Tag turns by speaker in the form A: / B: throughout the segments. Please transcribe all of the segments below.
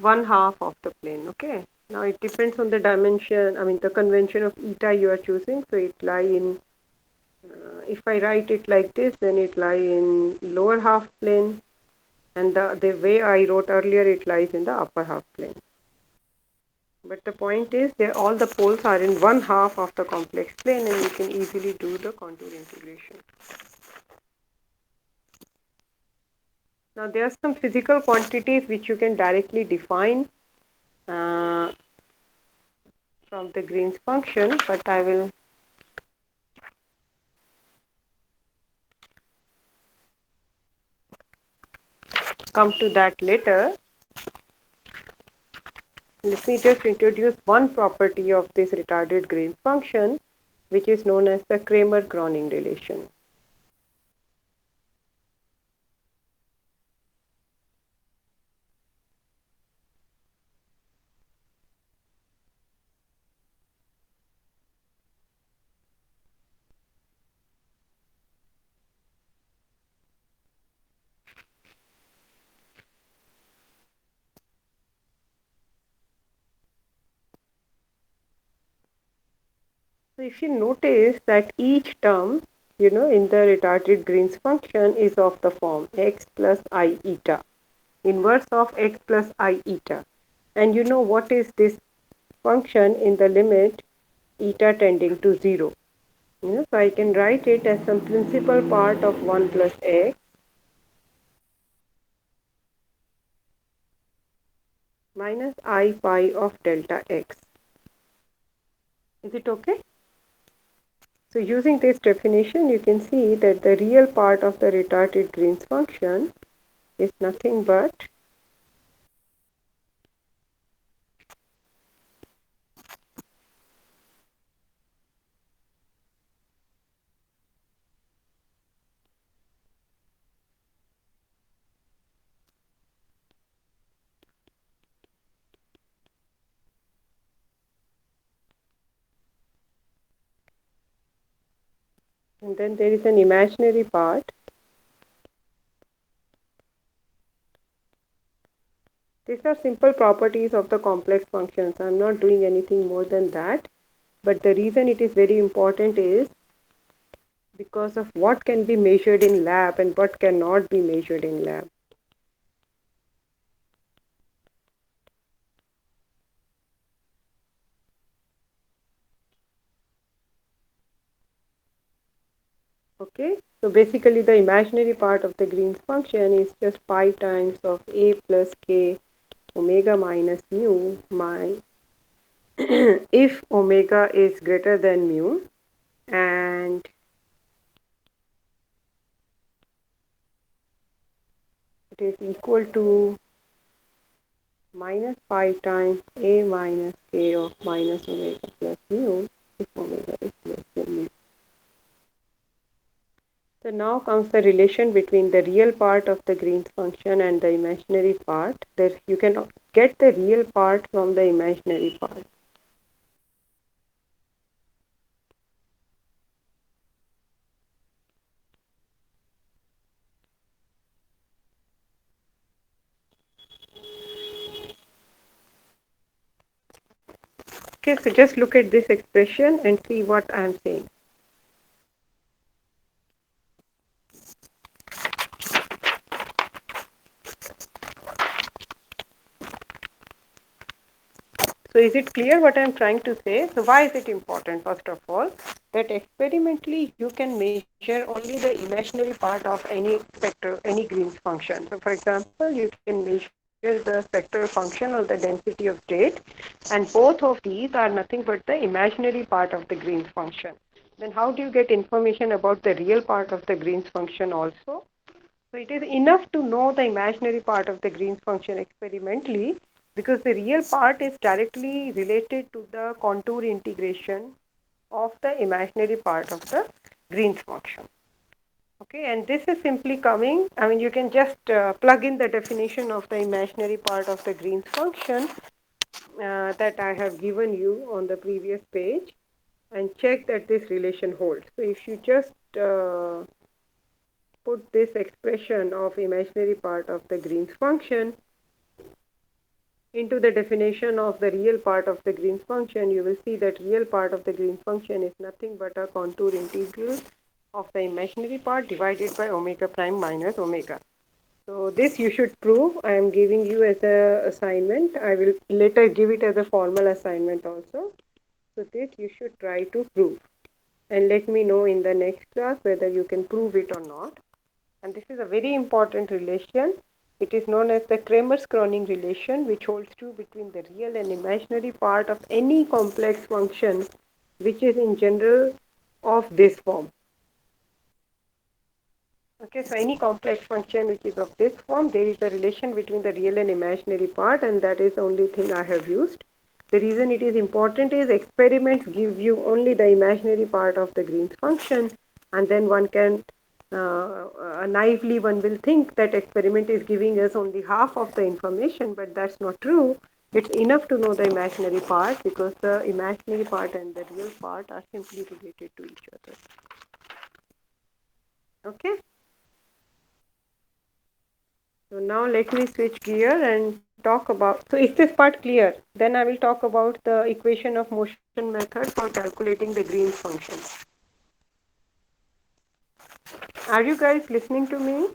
A: one half of the plane. Okay. Now it depends on the dimension, I mean the convention of eta you are choosing. So it lie in, if I write it like this, then it lie in lower half plane, and the way I wrote earlier, it lies in the upper half plane. But the point is that all the poles are in one half of the complex plane, and you can easily do the contour integration. Now there are some physical quantities which you can directly define uh, from the Green's function, but I will come to that later. Let me just introduce one property of this retarded Green's function, which is known as the Kramer-Kronig relation. So if you notice that each term, in the retarded Green's function is of the form x plus I eta, inverse of x plus I eta. And you know what is this function in the limit eta tending to 0. So I can write it as some principal part of 1 plus x minus I pi of delta x. Is it okay? So using this definition, you can see that the real part of the retarded Green's function is nothing but and then there is an imaginary part. These are simple properties of the complex functions. I'm not doing anything more than that. But the reason it is very important is because of what can be measured in lab and what cannot be measured in lab. Okay, so basically the imaginary part of the Green's function is just pi times of a plus k omega minus mu my if omega is greater than mu and it is equal to minus pi times a minus k of minus omega plus mu if omega is less than mu. So now comes the relation between the real part of the Green's function and the imaginary part. That you can get the real part from the imaginary part. Okay, so just look at this expression and see what I am saying. So is it clear what I am trying to say? So why is it important? First of all, that experimentally you can measure only the imaginary part of any spectral, any Green's function. So for example, you can measure the spectral function or the density of state, and both of these are nothing but the imaginary part of the Green's function. Then how do you get information about the real part of the Green's function also? So it is enough to know the imaginary part of the Green's function experimentally, because the real part is directly related to the contour integration of the imaginary part of the Green's function. Okay, and this is simply coming, I mean, you can just plug in the definition of the imaginary part of the Green's function that I have given you on the previous page, and check that this relation holds. So if you just put this expression of imaginary part of the Green's function into the definition of the real part of the Green's function, you will see that real part of the Green's function is nothing but a contour integral of the imaginary part divided by omega prime minus omega. So this you should prove. I am giving you as a assignment. I will later give it as a formal assignment also. So this you should try to prove and let me know in the next class whether you can prove it or not. And this is a very important relation. It is known as the Kramers-Kronig relation, which holds true between the real and imaginary part of any complex function which is in general of this form. Okay, so any complex function which is of this form, there is a relation between the real and imaginary part, and that is the only thing I have used. The reason it is important is experiments give you only the imaginary part of the Green's function, and then one can naively one will think that experiment is giving us only half of the information, but that's not true. It's enough to know the imaginary part because the imaginary part and the real part are simply related to each other. Okay. So now let me switch gear and talk about, so is this part clear? Then I will talk about the equation of motion method for calculating the Green's function. Are you guys listening to me?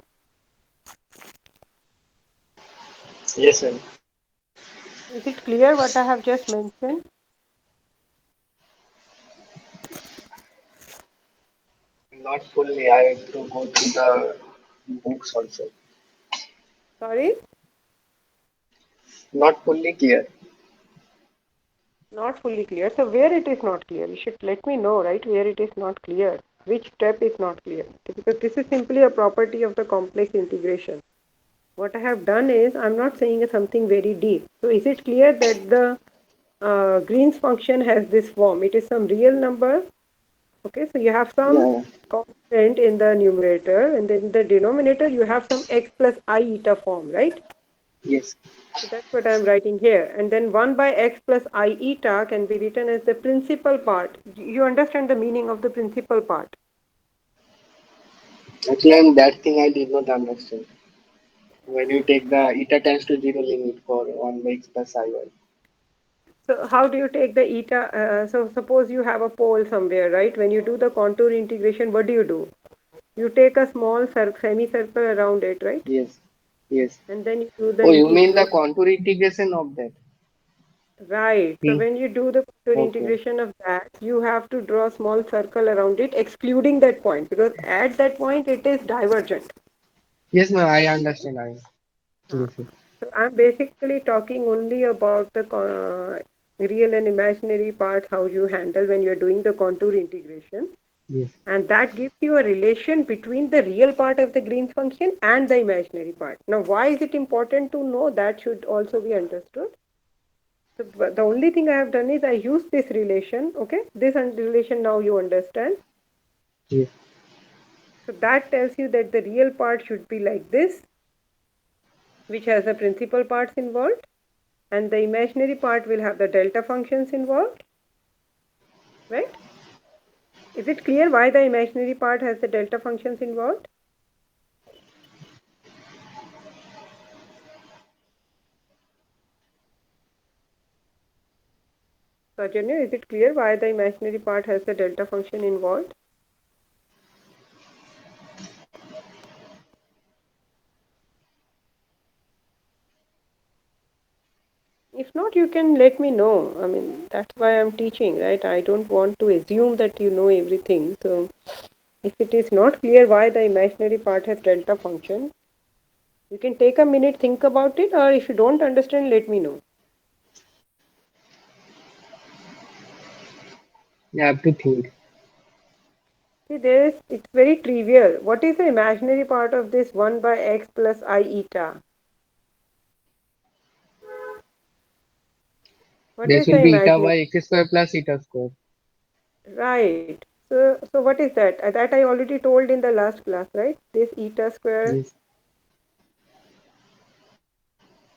B: Yes, sir.
A: Is it clear what I have just mentioned?
B: Not fully. I have to go through the books also.
A: Sorry?
B: Not fully clear.
A: Not fully clear. So where it is not clear, you should let me know, right, where it is not clear. Which step is not clear? Because this is simply a property of the complex integration. What I have done is, I'm not saying something very deep. So is it clear that the Green's function has this form? It is some real number. Okay, so you have some
B: Yeah.
A: constant in the numerator, and then in the denominator you have some x plus I eta form, right?
B: Yes.
A: So that's what I'm writing here. And then 1 by x plus I eta can be written as the principal part. You understand the meaning of the principal part?
B: Actually, that thing I did not understand. When you take the eta tends to zero limit for 1 by x plus I1.
A: So how do you take the eta? So suppose you have a pole somewhere, right? When you do the contour integration, what do? You take a small semicircle around it, right?
B: Yes. Yes.
A: And then you do the
B: Oh, you mean the
A: integration.
B: contour integration of that?
A: Right. So
B: Hmm.
A: when you do the contour
B: Okay.
A: integration of that, you have to draw a small circle around it, excluding that point, because at that point it is divergent.
B: Yes, ma'am. I understand. I.
A: Uh,
B: Yes. Yes.
A: So I'm basically talking only about the real and imaginary part, how you handle when you're doing the contour integration.
B: Yes.
A: And that gives you a relation between the real part of the Green's function and the imaginary part. Now, why is it important to know? That should also be understood. So the only thing I have done is I use this relation, okay? This relation now you understand.
B: Yes.
A: So that tells you that the real part should be like this, which has the principal parts involved, and the imaginary part will have the delta functions involved, right? Is it clear why the imaginary part has the delta functions involved? Sajanya, is it clear why the imaginary part has the delta function involved? If not, you can let me know. I mean, that's why I'm teaching, right? I don't want to assume that you know everything. So if it is not clear why the imaginary part has delta function, you can take a minute, think about it, or if you don't understand, let me know.
B: You have to think.
A: See, it's very trivial. What is the imaginary part of this 1 by x plus I eta? What
B: This
A: is the
B: will be eta
A: imaginary?
B: by x square plus eta square.
A: Right. So what is that? That I already told in the last class, right? This eta square.
B: Yes.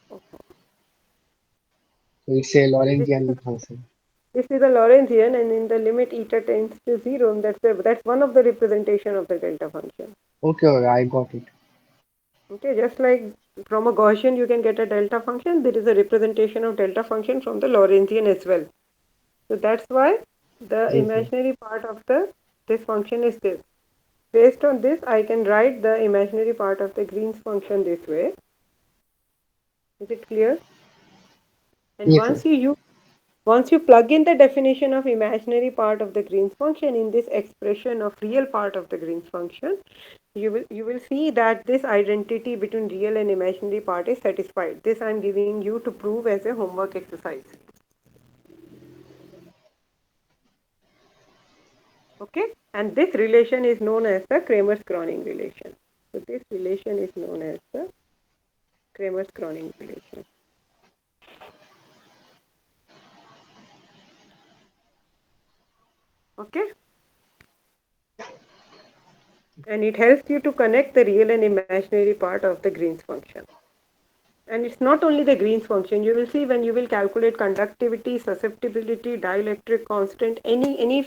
B: So it's a
A: This is
B: Lorentzian function.
A: this is a Lorentzian, and in the limit eta tends to zero, that's one of the representation of the delta function.
B: Okay, okay, I got it.
A: Okay, just like from a Gaussian you can get a delta function, there is a representation of delta function from the Lorentzian as well. So that's why the
B: Okay.
A: imaginary part of the this function is this. Based on this, I can write the imaginary part of the Green's function this way. Is it clear? And
B: Yes, yes.
A: once you plug in the definition of imaginary part of the Green's function in this expression of real part of the Green's function, you will see that this identity between real and imaginary part is satisfied. This I am giving you to prove as a homework exercise. Okay, and this relation is known as the Kramer-Kronig relation. So this relation is known as the Kramer-Kronig relation. Okay, and it helps you to connect the real and imaginary part of the Green's function. And it's not only the Green's function. You will see when you will calculate conductivity, susceptibility, dielectric constant, any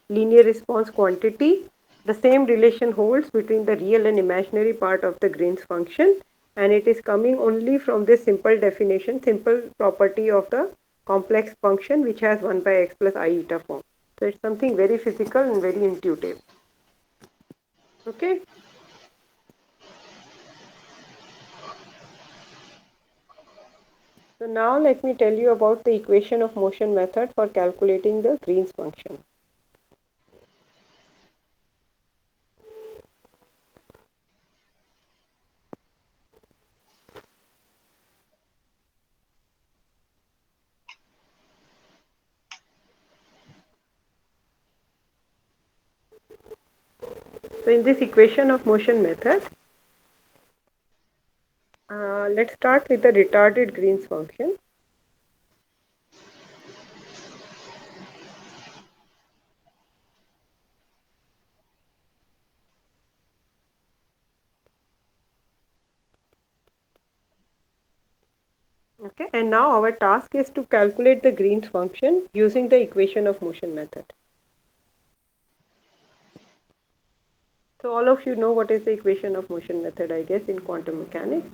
A: linear response quantity, the same relation holds between the real and imaginary part of the Green's function, and it is coming only from this simple definition, simple property of the complex function which has 1 by x plus I eta form. So it's something very physical and very intuitive. Okay. So now let me tell you about the equation of motion method for calculating the Green's function. So in this equation of motion method, let's start with the retarded Green's function. Okay, and now our task is to calculate the Green's function using the equation of motion method. So all of you know what is the equation of motion method, I guess, in quantum mechanics.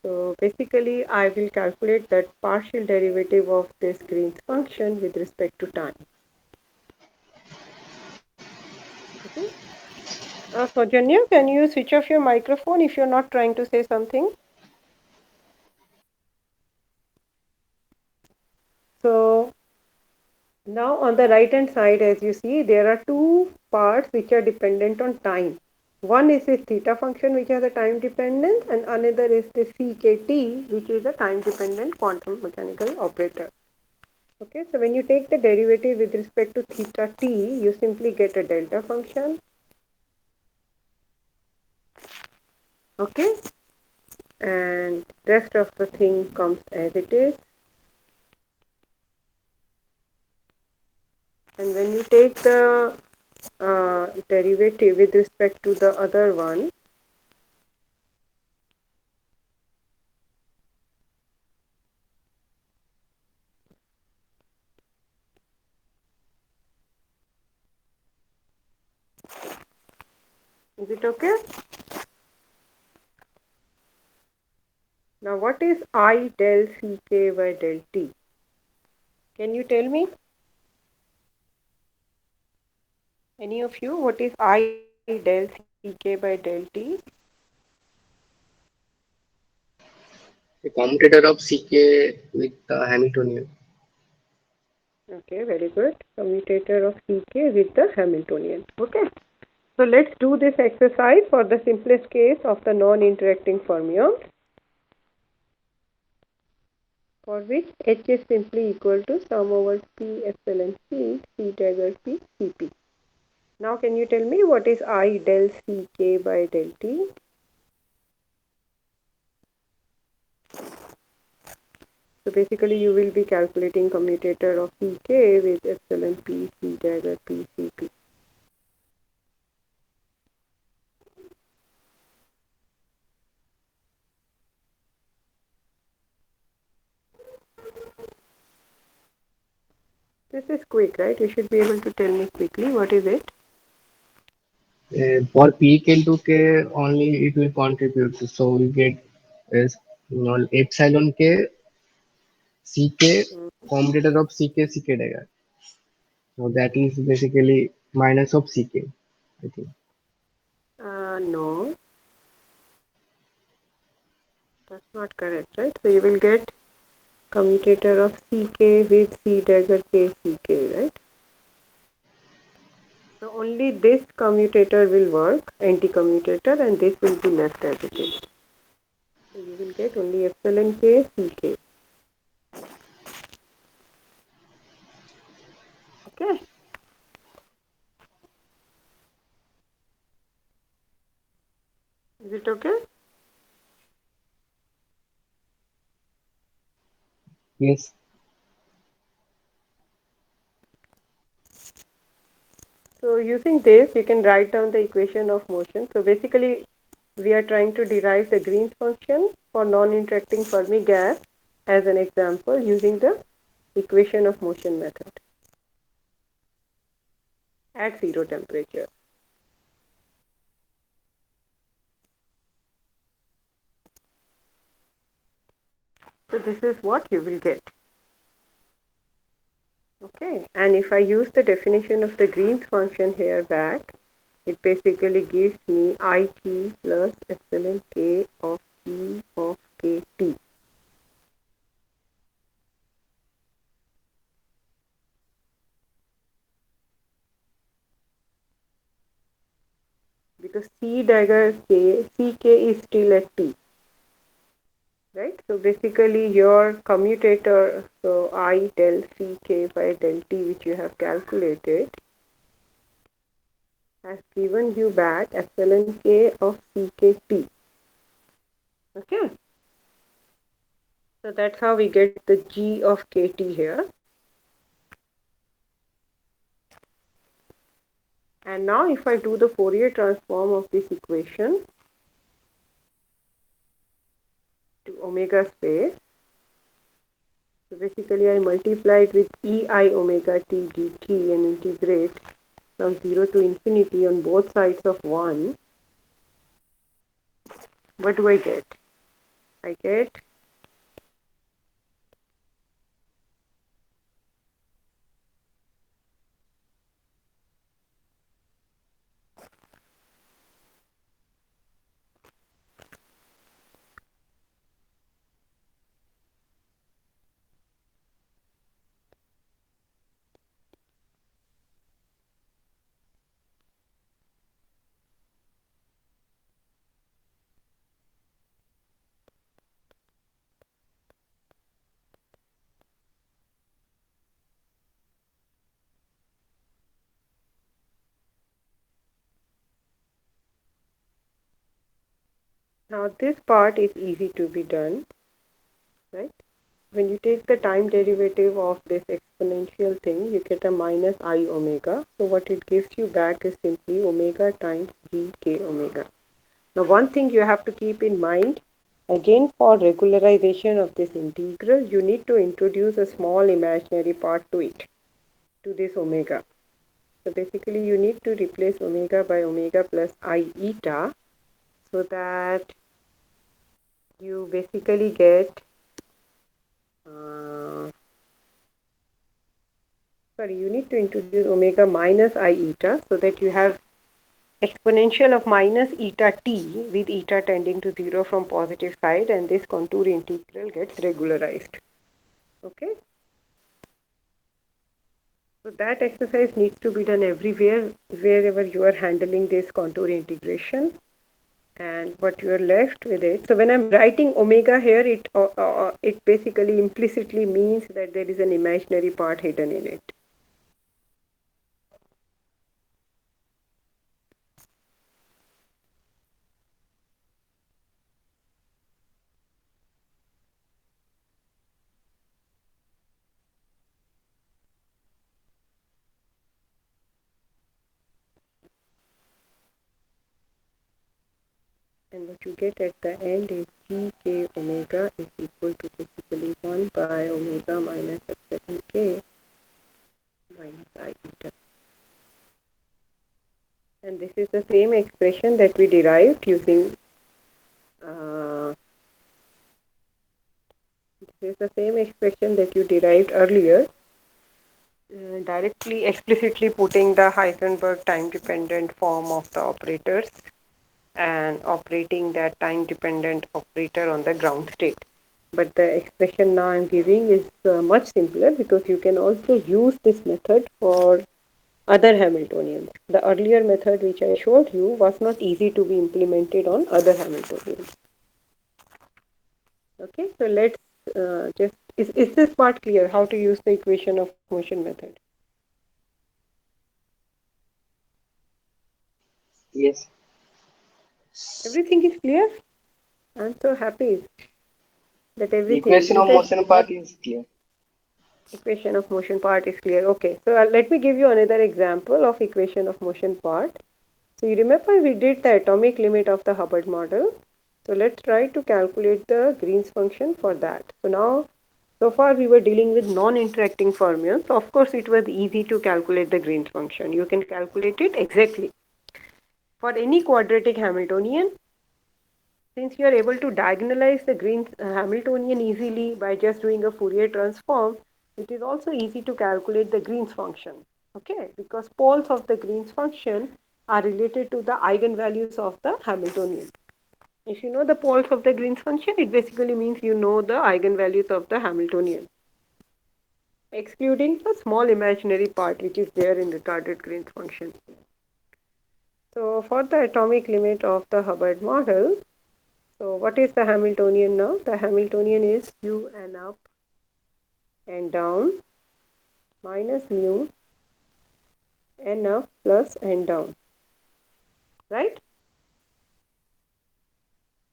A: So basically, I will calculate that partial derivative of this Green's function with respect to time. Okay. Sojanya, can you switch off your microphone if you're not trying to say something? So now on the right hand side, as you see, there are two parts which are dependent on time. One is this theta function which has a time dependence, and another is the CKT which is a time dependent quantum mechanical operator. Okay, so when you take the derivative with respect to theta t, you simply get a delta function. Okay, and rest of the thing comes as it is. And when you take the derivative with respect to the other one, is it okay? Now what is I del Ck by del T? Can you tell me, any of you, what is I del Ck by del T?
B: The commutator of CK with the Hamiltonian.
A: Okay, very good. Commutator of Ck with the Hamiltonian. Okay. So let's do this exercise for the simplest case of the non-interacting fermions, for which H is simply equal to sum over P epsilon C dagger P Cp. Now can you tell me what is I del Ck by del T? So basically you will be calculating commutator of Ck with epsilon P C dagger P Cp. This is quick, right? You should be able to tell me quickly what is it.
B: For peak into k only it will contribute. So we get is epsilon k ck commutator of ck dagger. So that is basically minus of ck, I think.
A: No, that's not correct, right? So you will get commutator of ck with c dagger k ck, right? So only this commutator will work, anti-commutator, and this will be left as it is. So you will get only epsilon k ck. Okay, is it okay?
B: Yes.
A: So using this, you can write down the equation of motion. So basically, we are trying to derive the Green's function for non-interacting Fermi gas as an example using the equation of motion method at zero temperature. So this is what you will get. Okay, and if I use the definition of the Green's function here back, it basically gives me IT plus epsilon k of E of kt, because C dagger k, ck is still at T, right? So basically your commutator, so I del ck by del T, which you have calculated, has given you back epsilon k of ckT. Okay, so that's how we get the G of kt here. And now if I do the Fourier transform of this equation to omega space, so basically I multiply it with ei omega t dt and integrate from 0 to infinity on both sides of 1. What do I get? I get now this part is easy to be done, right? When you take the time derivative of this exponential thing, you get a minus I omega. So what it gives you back is simply omega times g k omega. Now one thing you have to keep in mind, again for regularization of this integral, you need to introduce a small imaginary part to it, to this omega. So basically you need to replace omega by omega plus I eta, so that you basically get uh, sorry, you need to introduce omega minus I eta, so that you have exponential of minus eta t with eta tending to 0 from positive side, and this contour integral gets regularized. Okay, so that exercise needs to be done everywhere wherever you are handling this contour integration, and what you are left with it. So when I'm writing omega here, it basically implicitly means that there is an imaginary part hidden in it. And what you get at the end is gk omega is equal to basically 1 by omega minus epsilon k minus I eta. And this is the same expression that we derived using, uh, this is the same expression that you derived earlier, directly explicitly putting the Heisenberg time-dependent form of the operators and operating that time-dependent operator on the ground state. But the expression now I'm giving is much simpler because you can also use this method for other Hamiltonians. The earlier method which I showed you was not easy to be implemented on other Hamiltonians. Okay, so let's is this part clear how to use the equation of motion method?
B: Yes.
A: Everything is clear? I'm so happy that everything.
B: Equation
A: You
B: of
A: said
B: motion
A: what
B: part is clear.
A: equation of motion part is clear. Okay, so let me give you another example of equation of motion part. So you remember we did the atomic limit of the Hubbard model. So let's try to calculate the Green's function for that. So now, so far we were dealing with non-interacting fermions. So of course it was easy to calculate the Green's function. You can calculate it exactly. For any quadratic Hamiltonian, since you are able to diagonalize the Green's Hamiltonian easily by just doing a Fourier transform, it is also easy to calculate the Green's function. Okay, because poles of the Green's function are related to the eigenvalues of the Hamiltonian. If you know the poles of the Green's function, it basically means you know the eigenvalues of the Hamiltonian, excluding the small imaginary part which is there in retarded Green's function. So for the atomic limit of the Hubbard model, so what is the Hamiltonian now? The Hamiltonian is u n up and down minus mu n up plus n down, right?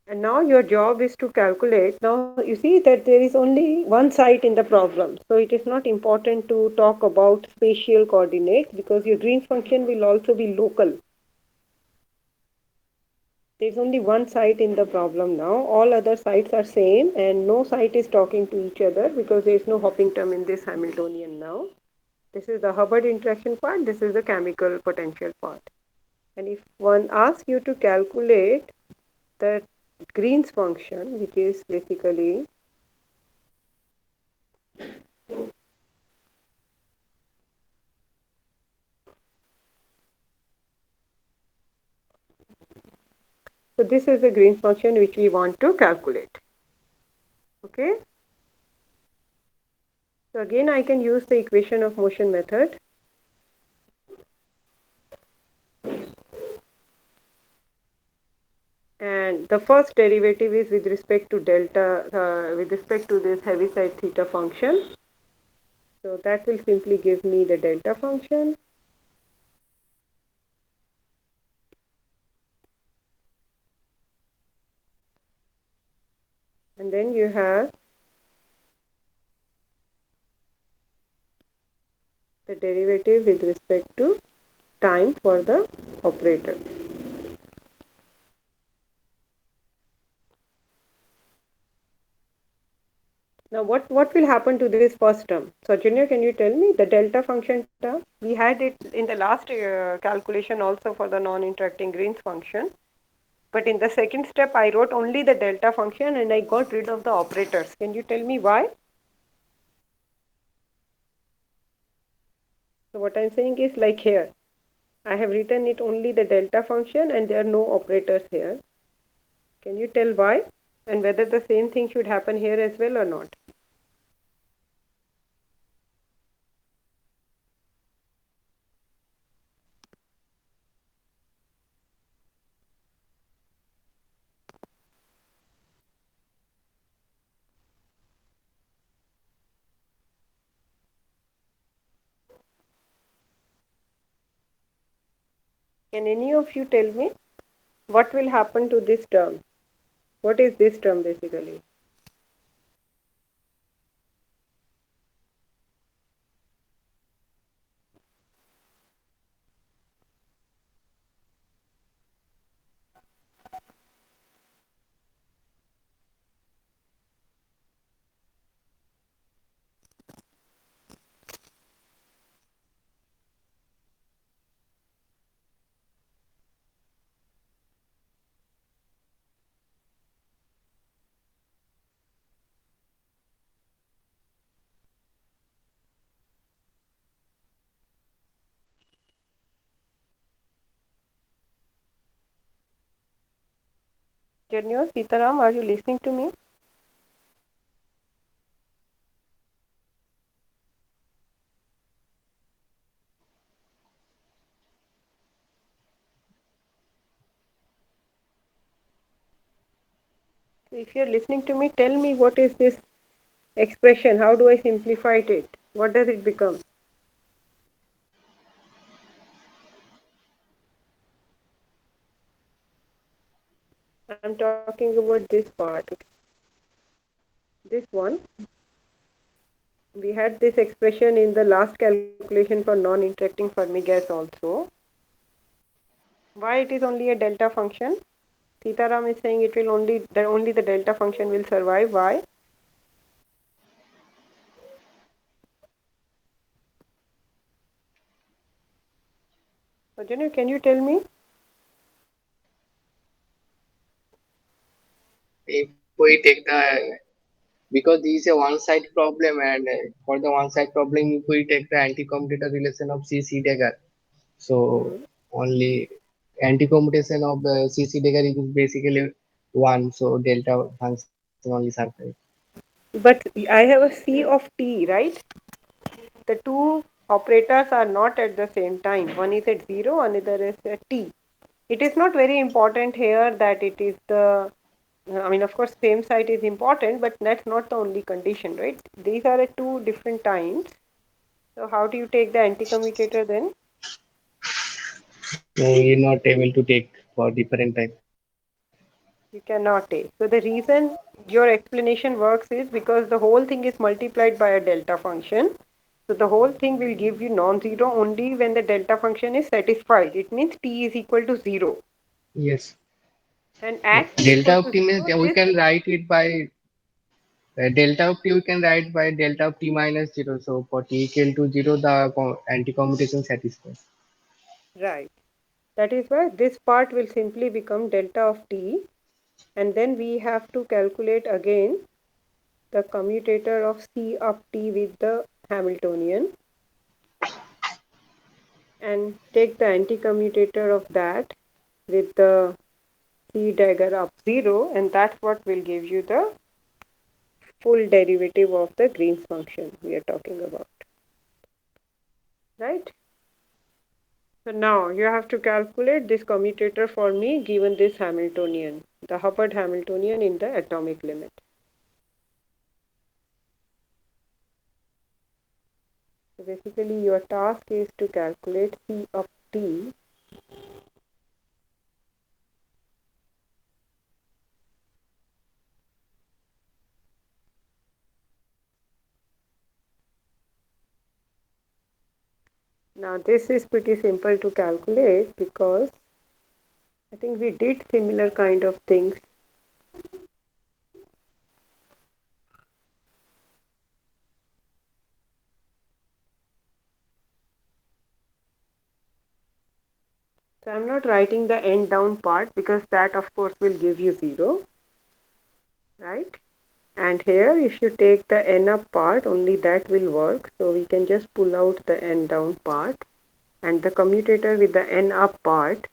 A: And now your job is to calculate. Now you see that there is only one site in the problem. So it is not important to talk about spatial coordinates because your Green's function will also be local. There's only one site in the problem now. All other sites are same and no site is talking to each other because there is no hopping term in this Hamiltonian now. This is the Hubbard interaction part. This is the chemical potential part. And if one asks you to calculate the Green's function, which is basically so this is the Green's function which we want to calculate. Okay. So again, I can use the equation of motion method. And the first derivative is with respect to delta, with respect to this Heaviside theta function. So that will simply give me the delta function. And then you have the derivative with respect to time for the operator. Now what will happen to this first term? So Junior, can you tell me the delta function term? We had it in the last calculation also for the non-interacting Green's function. But in the second step, I wrote only the delta function and I got rid of the operators. Can you tell me why? So what I'm saying is like here, I have written it only the delta function and there are no operators here. Can you tell why? And whether the same thing should happen here as well or not? Can any of you tell me what will happen to this term? What is this term basically? Janyo, Sitaram, are you listening to me? So if you're listening to me, tell me what is this expression? How do I simplify it? What does it become? I'm talking about this part. This one, we had this expression in the last calculation for non-interacting Fermi gas also. Why it is only a delta function? Sitaram is saying it will only the delta function will survive. Why? Ajanu, can you tell me?
B: If we take the, because this is a one-side problem, and for the one-side problem, if we take the anti-commutator relation of C dagger, so
A: Hmm.
B: only anti-commutation of C dagger is basically one, so delta function only survive.
A: But I have a C of t, right? The two operators are not at the same time. One is at 0, another is at t. It is not very important here that it is the, I mean, of course, same site is important, but that's not the only condition, right? These are at two different times. So how do you take the anti-commutator then?
B: So we're not able to take for different time.
A: You cannot take. So the reason your explanation works is because the whole thing is multiplied by a delta function. So the whole thing will give you non-zero only when the delta function is satisfied. It means t is equal to 0.
B: Yes.
A: And at t
B: Delta
A: equal
B: of
A: to
B: t means
A: 0,
B: we
A: this,
B: can write it by delta of t we can write by delta of t minus 0. So for t equal to 0, the anti-commutation satisfies.
A: right. That is why this part will simply become delta of t, and then we have to calculate again the commutator of C of t with the Hamiltonian and take the anti-commutator of that with the C dagger of 0, and that's what will give you the full derivative of the Green's function we are talking about, right? So now you have to calculate this commutator for me given this Hamiltonian, the Hubbard Hamiltonian in the atomic limit. So basically your task is to calculate C of t. Now this is pretty simple to calculate because I think we did similar kind of things. So I'm not writing the end down part because that of course will give you 0, right? And here if you take the n up part, only that will work. So we can just pull out the n down part, and the commutator with the n up part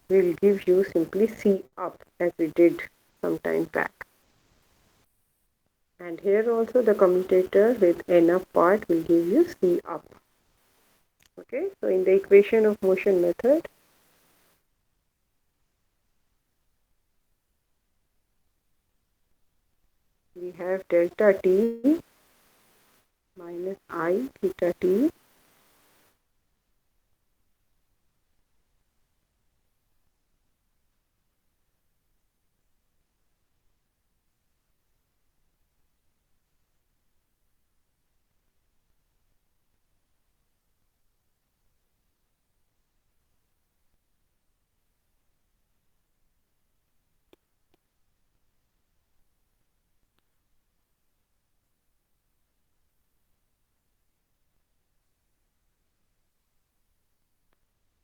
A: will give you simply C up as we did some time back. And here also the commutator with n up part will give you C up. Okay, so in the equation of motion method, we have delta t minus I theta t.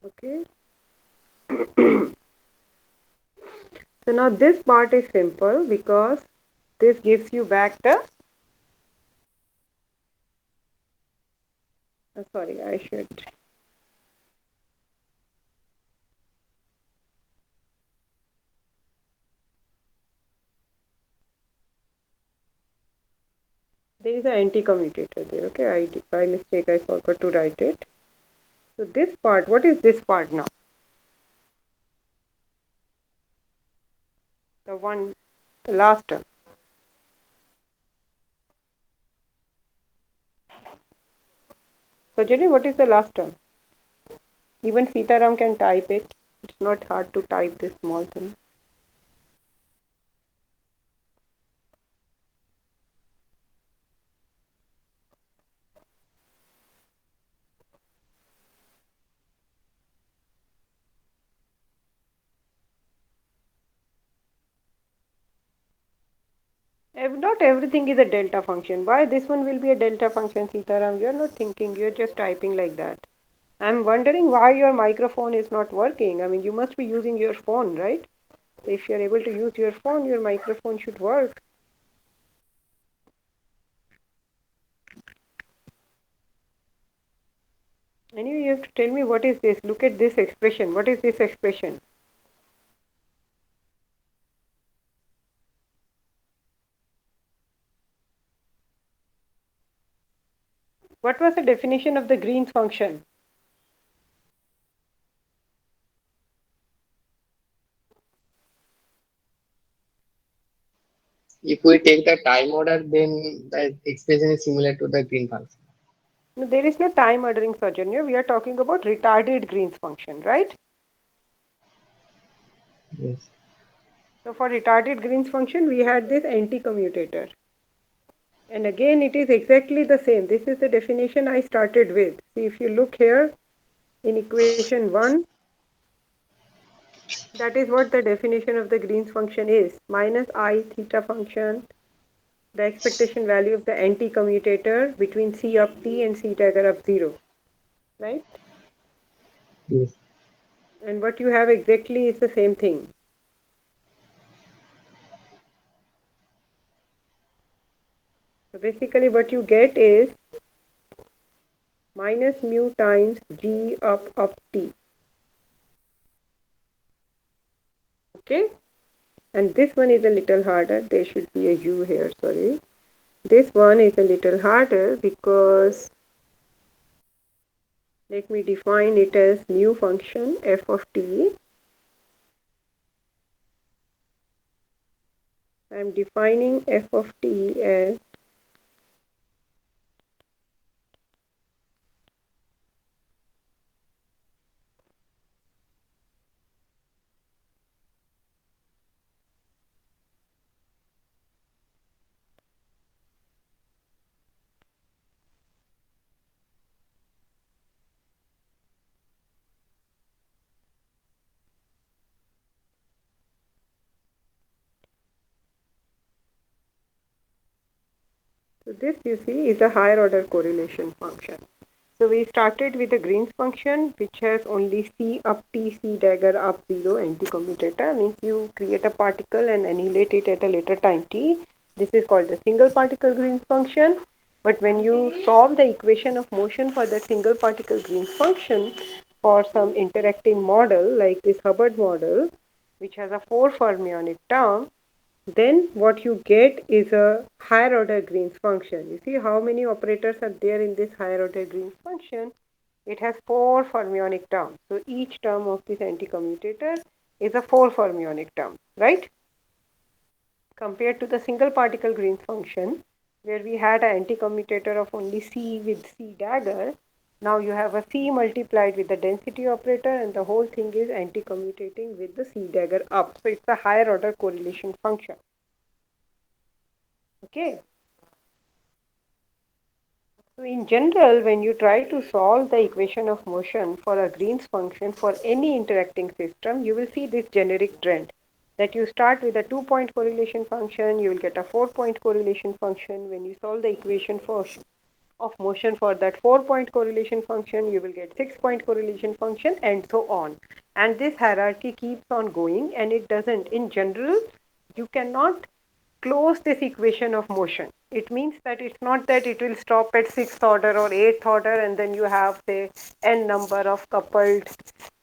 A: Okay, so now this part is simple because this gives you back the, sorry, I should, There is an anti-commutator there. Okay, by mistake I forgot to write it. So this part, what is this part now? The one, the last term. So Jenny, what is the last term? Even Sitaram can type it. It's not hard to type this small thing. Not everything is a delta function. Why this one will be a delta function, Sitaram? You're not thinking, you're just typing like that. I'm wondering why your microphone is not working. I mean, you must be using your phone, right? If you're able to use your phone, your microphone should work. Anyway, you have to tell me what is this. Look at this expression. What is this expression? What was the definition of the Green's function?
B: If we take the time order, then the expression is similar to the green function.
A: No, there is no time ordering, Sajanya. We are talking about retarded Green's function, right?
B: Yes.
A: So for retarded Green's function, we had this anti-commutator. And again, it is exactly the same. This is the definition I started with. See, if you look here in equation 1, that is what the definition of the Green's function is. Minus I theta function, the expectation value of the anti-commutator between C of t and C dagger of 0, right?
B: Yes.
A: And what you have exactly is the same thing. So basically what you get is minus mu times g of t. Okay? And this one is a little harder. There should be a u here, sorry. This one is a little harder because let me define it as mu function f of t. I am defining f of t as so this you see is a higher order correlation function. So we started with the Green's function which has only C up t, C dagger up 0 anti-commutator. Means you create a particle and annihilate it at a later time t. This is called the single particle Green's function. But when you solve the equation of motion for the single particle Green's function for some interacting model like this Hubbard model, which has a 4 fermionic term, then what you get is a higher order Green's function. You see how many operators are there in this higher order Green's function? It has 4 fermionic terms. So each term of this anti-commutator is a 4 fermionic term, right? Compared to the single particle Green's function, where we had an anti-commutator of only C with C dagger, now you have a C multiplied with the density operator and the whole thing is anti-commutating with the C dagger up. So it's a higher order correlation function. Okay. So in general, when you try to solve the equation of motion for a Green's function for any interacting system, you will see this generic trend that you start with a 2-point correlation function, you will get a 4-point correlation function. When you solve the equation of motion for that 4-point correlation function, you will get 6-point correlation function and so on. And this hierarchy keeps on going and it doesn't. In general, you cannot close this equation of motion. It means that it's not that it will stop at 6th order or 8th order and then you have say n number of coupled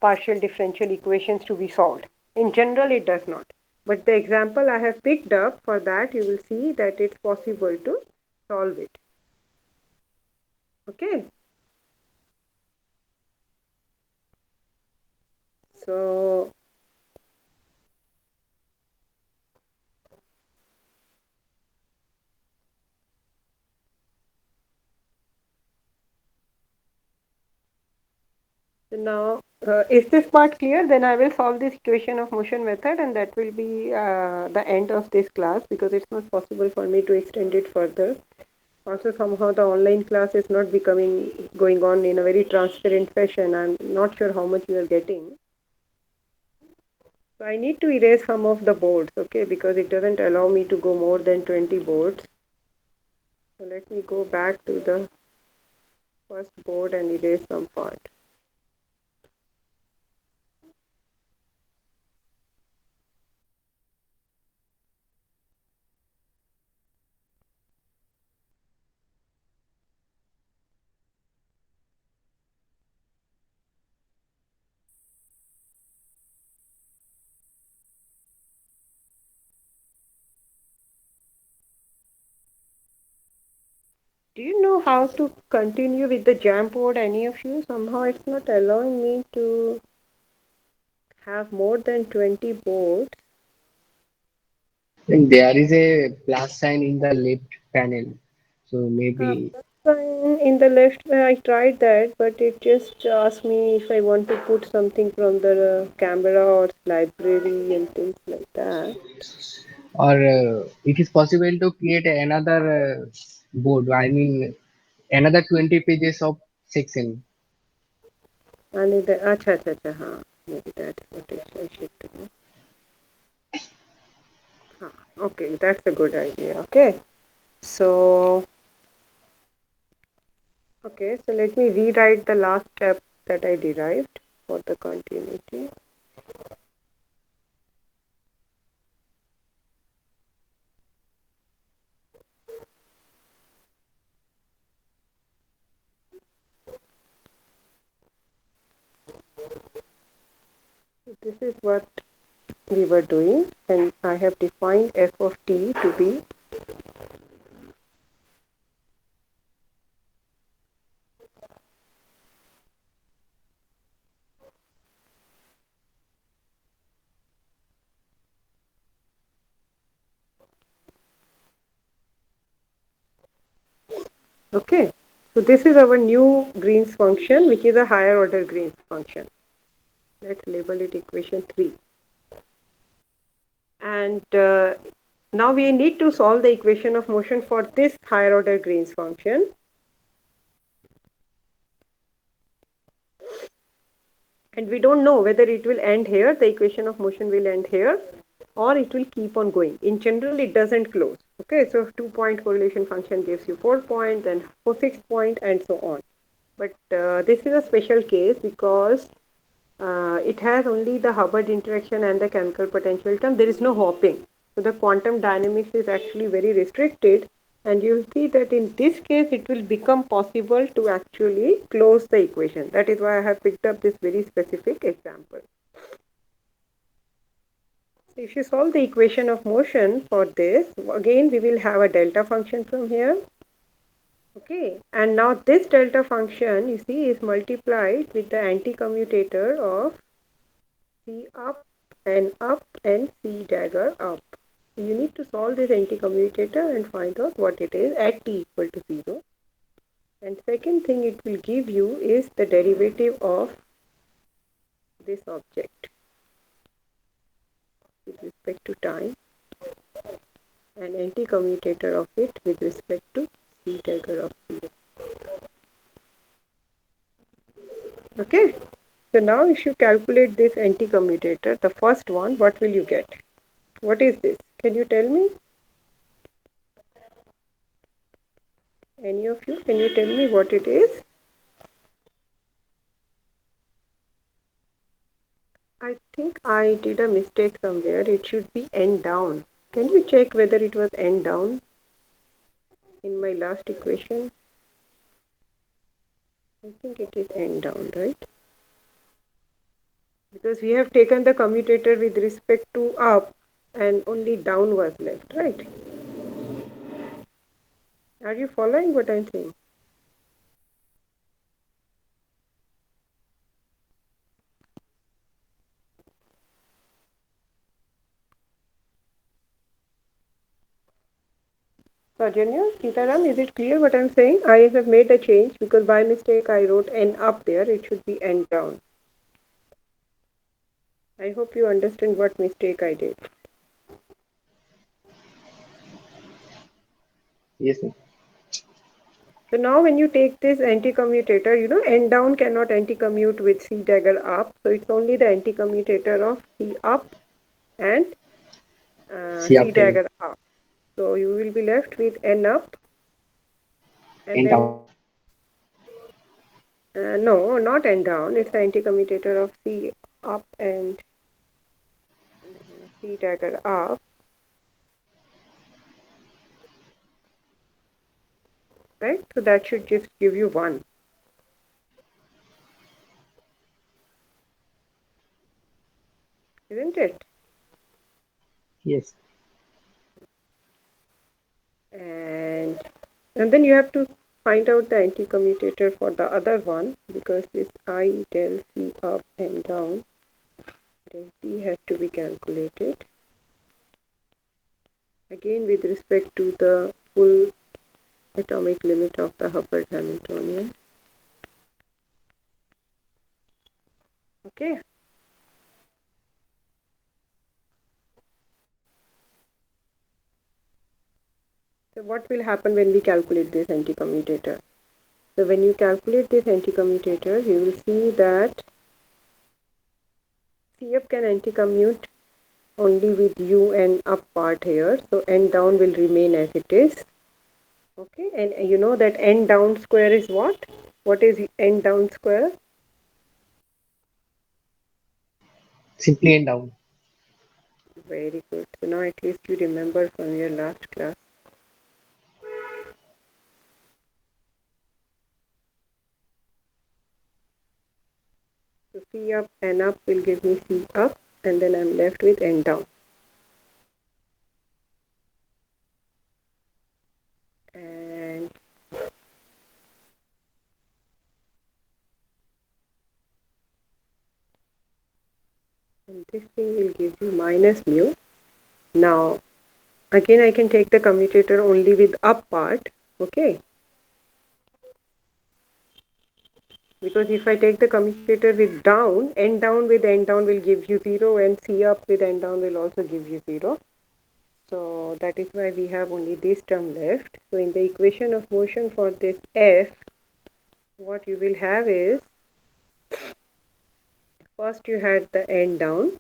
A: partial differential equations to be solved. In general, it does not. But the example I have picked up for that, you will see that it's possible to solve it. Okay, so now, is this part clear? Then I will solve this equation of motion method, and that will be the end of this class, because it's not possible for me to extend it further. Also, somehow the online class is not becoming going on in a very transparent fashion. I'm not sure how much you are getting. So I need to erase some of the boards, okay, because it doesn't allow me to go more than 20 boards. So let me go back to the first board and erase some part. Do you know how to continue with the jam board, any of you? Somehow it's not allowing me to have more than 20 boards.
B: And there is a plus sign in the left panel. So maybe
A: In the left, I tried that, but it just asked me if I want to put something from the camera or library and things like that.
B: or it is possible to create another board. I mean another 20 pages of section.
A: And the, acha, acha, acha, maybe that's what I should do. Okay, that's a good idea. Okay, so okay, so let me rewrite the last step that I derived for the continuity. This is what we were doing, and I have defined f of t to be okay. So this is our new Green's function, which is a higher order Green's function. Let's label it equation 3. And now we need to solve the equation of motion for this higher order Green's function. And we don't know whether it will end here, the equation of motion will end here, or it will keep on going. In general, it doesn't close. Okay, so 2-point correlation function gives you 4 points, then 6 point, and so on. But this is a special case because it has only the Hubbard interaction and the chemical potential term. There is no hopping. So the quantum dynamics is actually very restricted. And you'll see that in this case, it will become possible to actually close the equation. That is why I have picked up this very specific example. So if you solve the equation of motion for this, again, we will have a delta function from here. Okay, and now this delta function, you see, is multiplied with the anti-commutator of C up and C dagger up. So you need to solve this anti-commutator and find out what it is at t equal to 0. And second thing it will give you is the derivative of this object with respect to time and anti-commutator of it with respect to C dagger of 0. Okay, so now if you calculate this anti-commutator, the first one, what will you get? What is this? Can you tell me? Any of you? Can you tell me what it is? I think I did a mistake somewhere. It should be end down. Can you check whether it was end down in my last equation? I think it is end down, right? Because we have taken the commutator with respect to up and only down was left, right? Are you following what I'm saying? Sajanya, Sitaram, is it clear what I'm saying? I have made a change because by mistake I wrote n up there. It should be n down. I hope you understand what mistake I did.
B: Yes, ma'am.
A: So now when you take this anti-commutator, you know n down cannot anti-commute with C dagger up. So it's only the anti-commutator of C up and
B: C
A: C
B: up down
A: dagger up. So you will be left with n up and
B: and
A: then
B: down.
A: no, not n down. It's the anti-commutator of C up and C dagger up, right? So that should just give you 1, isn't it?
B: Yes,
A: And and then you have to find out the anti-commutator for the other one because this I del C up and down del C has to be calculated again with respect to the full atomic limit of the Hubbard Hamiltonian. Okay, so what will happen when we calculate this anti-commutator? So when you calculate this anti-commutator, you will see that CF can anti-commute only with U and up part here. So N down will remain as it is. Okay, and you know that N down square is what? What is N down square?
B: simply and down.
A: Very good. So now at least you remember from your last class. So C up, N up will give me C up, and then I'm left with N down. And this thing will give you minus mu. Now, again I can take the commutator only with up part. Okay, because if I take the commutator with down, n down with n down will give you 0 and C up with n down will also give you 0. So that is why we have only this term left. So in the equation of motion for this F, what you will have is first you had the n down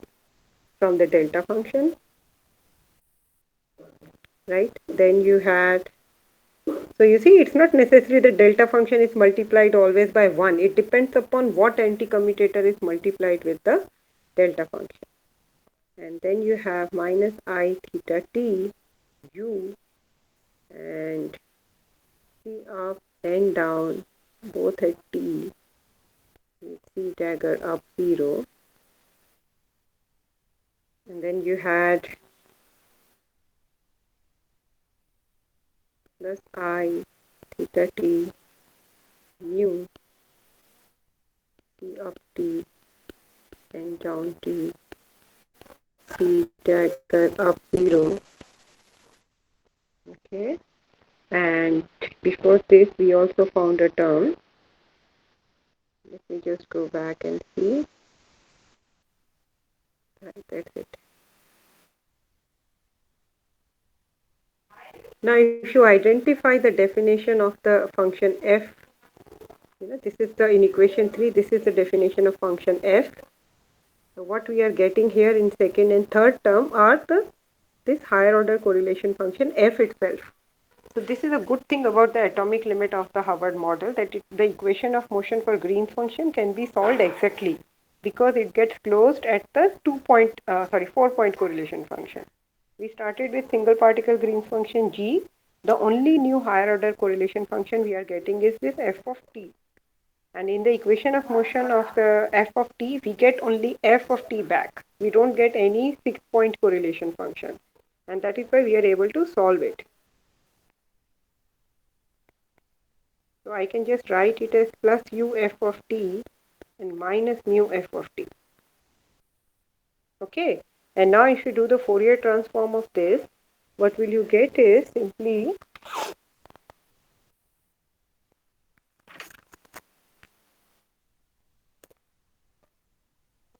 A: from the delta function, right? Then you had, so you see it's not necessary the delta function is multiplied always by 1. It depends upon what anti-commutator is multiplied with the delta function. And then you have minus I theta t u and C up and down both at t with C dagger up 0. And then you had plus I theta t mu C up t and down t C dagger up 0. Okay. And before this we also found a term. Let me just go back and see. Right, that's it. Now if you identify the definition of the function f, this is the in equation 3, this is the definition of function f. So what we are getting here in second and third term are this higher order correlation function f itself. So this is a good thing about the atomic limit of the Hubbard model, that the equation of motion for Green's function can be solved exactly because it gets closed at the 4-point correlation function. We started with single particle Green's function G. The only new higher order correlation function we are getting is this f of t. And in the equation of motion of the f of t, we get only f of t back. We don't get any 6-point correlation function. And that is why we are able to solve it. So I can just write it as plus u f of t and minus mu f of t. Okay, and now if you do the Fourier transform of this, what will you get is simply,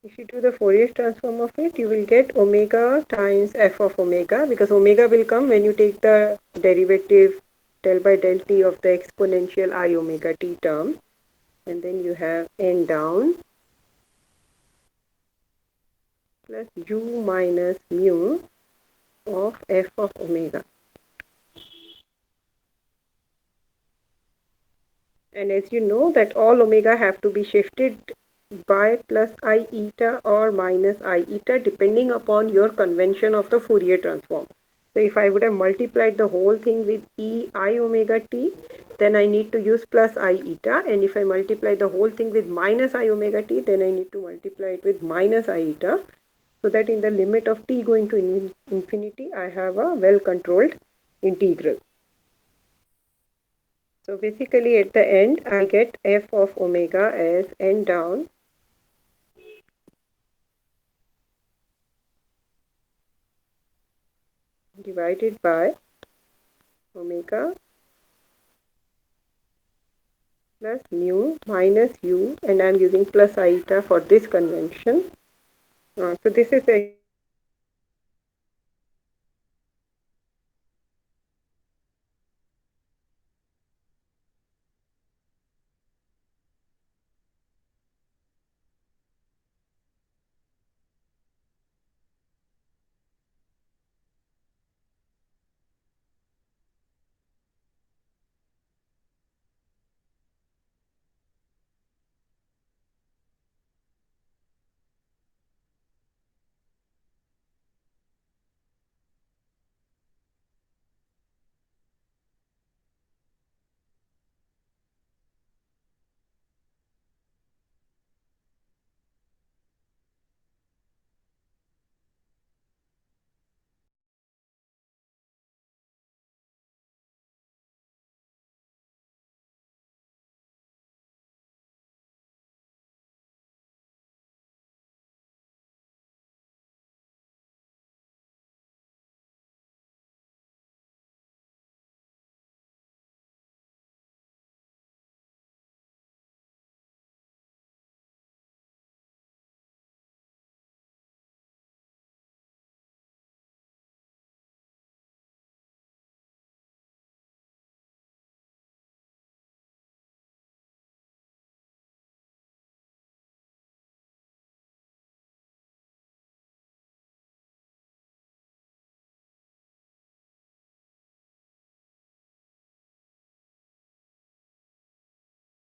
A: if you do the Fourier transform of it, you will get omega times f of omega, because omega will come when you take the derivative del by del t of the exponential I omega t term, and then you have n down plus u minus mu of f of omega. And as you know that all omega have to be shifted by plus I eta or minus I eta depending upon your convention of the Fourier transform. So if I would have multiplied the whole thing with e I omega t, then I need to use plus I eta, and if I multiply the whole thing with minus I omega t, then I need to multiply it with minus I eta, so that in the limit of t going to infinity I have a well controlled integral. So basically at the end I get f of omega as n down divided by omega plus mu minus u, and I'm using plus iota for this convention. So this is actually